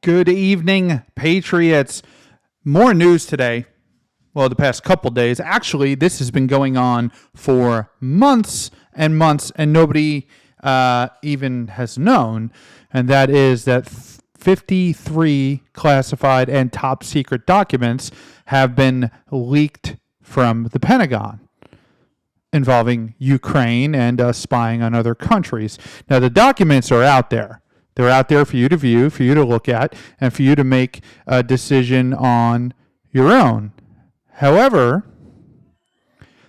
Good evening, Patriots. More news today. Well, the past couple days. Actually, this has been going on for months and months, and nobody even has known. And that is that 53 classified and top secret documents have been leaked from the Pentagon involving Ukraine and spying on other countries. Now, the documents are out there. They're out there for you to view, for you to look at, and for you to make a decision on your own. However,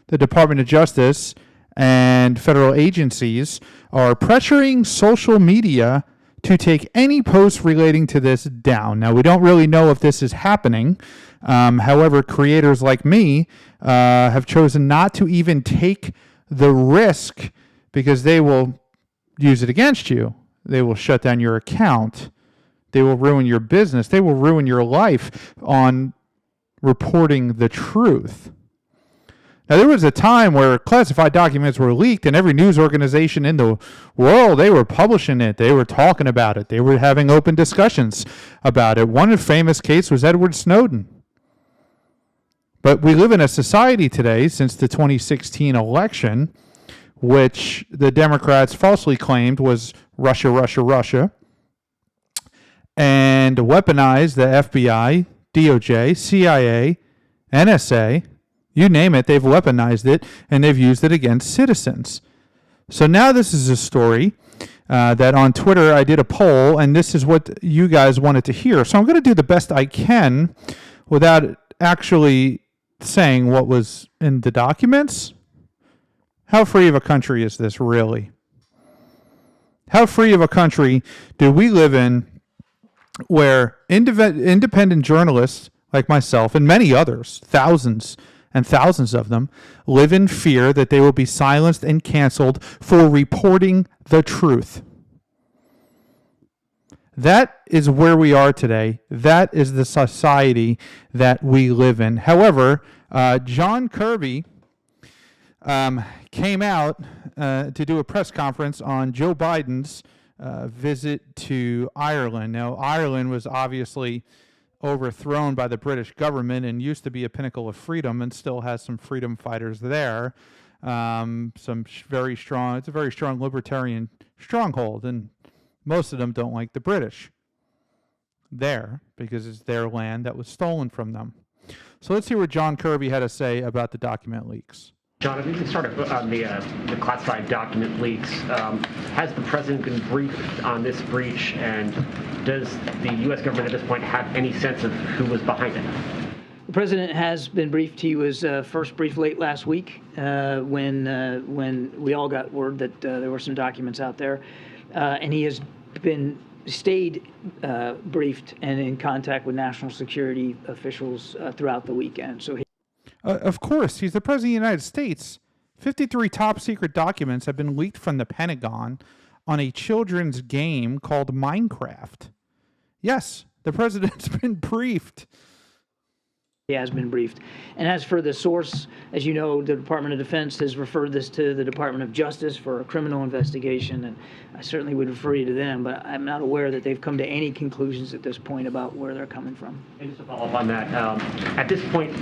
the Department of Justice and federal agencies are pressuring social media to take any posts relating to this down. Now, we don't really know if this is happening. However, creators like me have chosen not to even take the risk because they will use it against you. They will shut down your account. They will ruin your business. They will ruin your life on reporting the truth. Now, there was a time where classified documents were leaked and every news organization in the world, they were publishing it. They were talking about it. They were having open discussions about it. One famous case was Edward Snowden. But we live in a society today, since the 2016 election, which the Democrats falsely claimed was Russia, and weaponized the FBI, DOJ, CIA, NSA, you name it, they've weaponized it, and they've used it against citizens. So now this is a story that on Twitter I did a poll, and this is what you guys wanted to hear. So I'm going to do the best I can without actually saying what was in the documents. How free of a country is this really? How free of a country do we live in where independent journalists like myself and many others, thousands and thousands of them, live in fear that they will be silenced and canceled for reporting the truth? That is where we are today. That is the society that we live in. However, John Kirby came out to do a press conference on Joe Biden's visit to Ireland. Now, Ireland was obviously overthrown by the British government and used to be a pinnacle of freedom and still has some freedom fighters there. It's a very strong libertarian stronghold, and most of them don't like the British there because it's their land that was stolen from them. So let's hear what John Kirby had to say about the document leaks. John, if we can start on the classified document leaks. Has the president been briefed on this breach, and does the U.S. government at this point have any sense of who was behind it? The president has been briefed. He was first briefed late last week when we all got word that there were some documents out there, and he has stayed briefed and in contact with national security officials throughout the weekend. So. Of course, he's the president of the United States. 53 top secret documents have been leaked from the Pentagon on a children's game called Minecraft. Yes, the president's been briefed. He has been briefed. And as for the source, as you know, the Department of Defense has referred this to the Department of Justice for a criminal investigation, and I certainly would refer you to them, but I'm not aware that they've come to any conclusions at this point about where they're coming from. And just to follow up on that, at this point,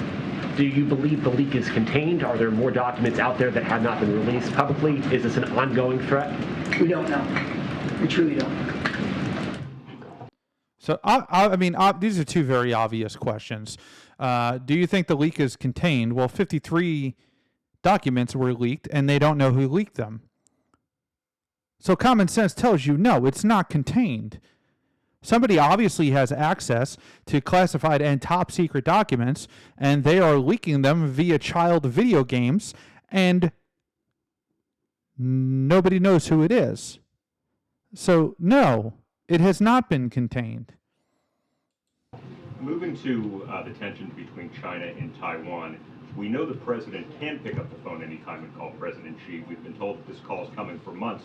do you believe the leak is contained? Are there more documents out there that have not been released publicly? Is this an ongoing threat? We don't know. We truly don't. So, I mean, these are two very obvious questions. Do you think the leak is contained? Well, 53 documents were leaked, and they don't know who leaked them. So common sense tells you, no, it's not contained. Somebody obviously has access to classified and top secret documents, and they are leaking them via child video games, and nobody knows who it is. So, no, it has not been contained. Moving to the tensions between China and Taiwan, we know the president can pick up the phone anytime and call President Xi. We've been told that this call is coming for months.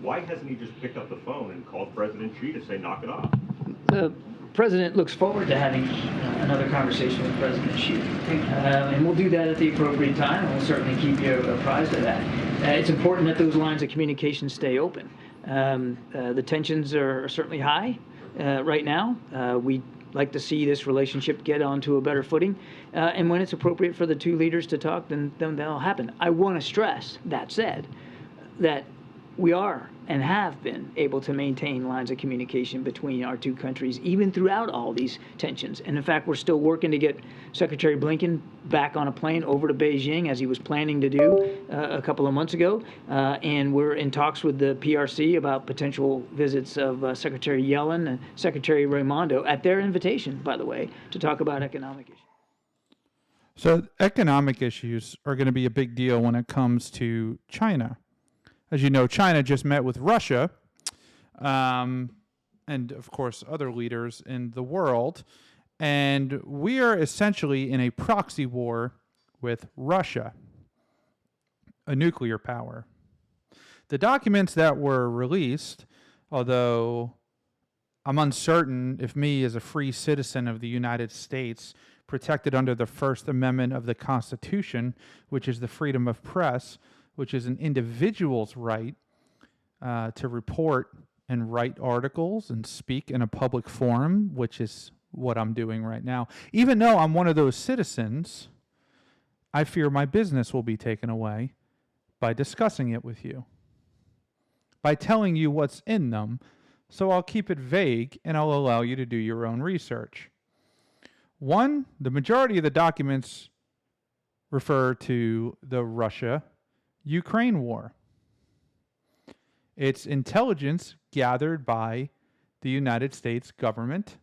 Why hasn't he just picked up the phone and called President Xi to say, knock it off? The president looks forward to having another conversation with President Xi. And we'll do that at the appropriate time, and we'll certainly keep you apprised of that. It's important that those lines of communication stay open. The tensions are certainly high. right now. We'd like to see this relationship get onto a better footing. And when it's appropriate for the two leaders to talk, then that'll happen. I want to stress, that said, that we are and have been able to maintain lines of communication between our two countries, even throughout all these tensions. And in fact, we're still working to get Secretary Blinken back on a plane over to Beijing, as he was planning to do a couple of months ago. And we're in talks with the PRC about potential visits of Secretary Yellen and Secretary Raimondo, at their invitation, by the way, to talk about economic issues. So economic issues are going to be a big deal when it comes to China. As you know, China just met with Russia, and of course other leaders in the world, and we are essentially in a proxy war with Russia, a nuclear power. The documents that were released, although I'm uncertain if me as a free citizen of the United States, protected under the First Amendment of the Constitution, which is the freedom of press, which is an individual's right to report and write articles and speak in a public forum, which is what I'm doing right now. Even though I'm one of those citizens, I fear my business will be taken away by discussing it with you, by telling you what's in them. So I'll keep it vague and I'll allow you to do your own research. One, the majority of the documents refer to the Russia-Ukraine war. It's intelligence gathered by the United States government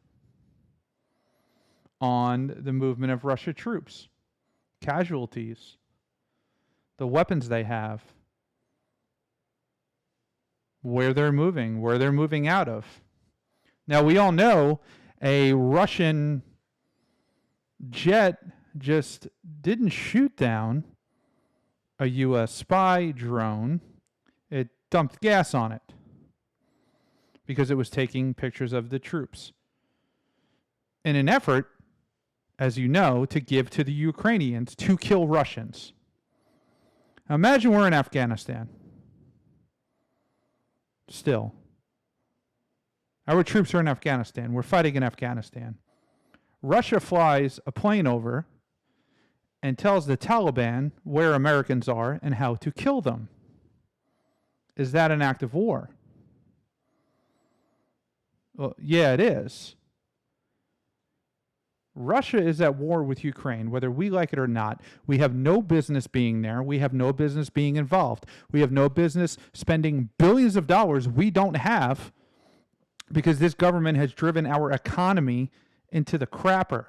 on the movement of Russia troops, casualties, the weapons they have, where they're moving out of. Now, we all know a Russian jet just didn't shoot down a U.S. spy drone. It dumped gas on it because it was taking pictures of the troops in an effort, as you know, to give to the Ukrainians to kill Russians. Now imagine we're in Afghanistan. Still, our troops are in Afghanistan. We're fighting in Afghanistan. Russia flies a plane over and tells the Taliban where Americans are and how to kill them. Is that an act of war? Well, yeah, it is. Russia is at war with Ukraine, whether we like it or not. We have no business being there. We have no business being involved. We have no business spending billions of dollars we don't have, because this government has driven our economy into the crapper.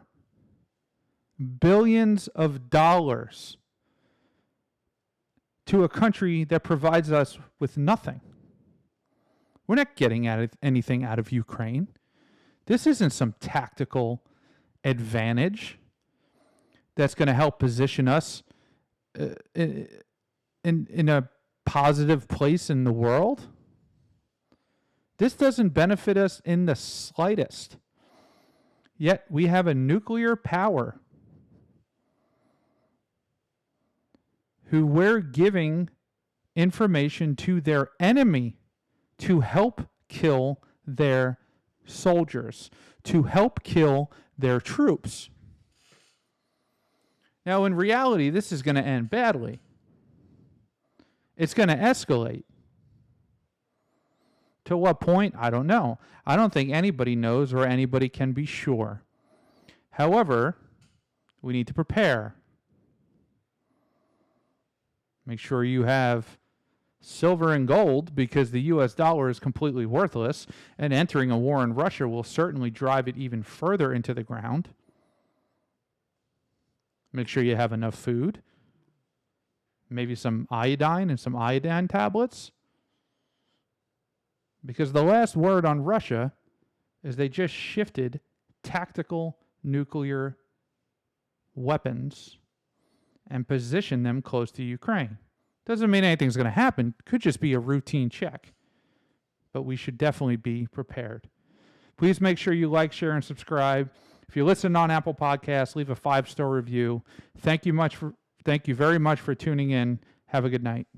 Billions of dollars to a country that provides us with nothing. We're not getting anything out of Ukraine. This isn't some tactical advantage that's going to help position us in a positive place in the world. This doesn't benefit us in the slightest. Yet we have a nuclear power who we're giving information to their enemy to help kill their soldiers, to help kill their troops. Now, in reality, this is going to end badly. It's going to escalate. To what point? I don't know. I don't think anybody knows or anybody can be sure. However, we need to prepare. Make sure you have silver and gold, because the U.S. dollar is completely worthless, and entering a war in Russia will certainly drive it even further into the ground. Make sure you have enough food. Maybe some iodine and some iodine tablets. Because the last word on Russia is they just shifted tactical nuclear weapons and positioned them close to Ukraine. Doesn't mean anything's going to happen. Could just be a routine check. But we should definitely be prepared. Please make sure you like, share, and subscribe. If you listen on Apple Podcasts, leave a 5-star review. Thank you very much for tuning in. Have a good night.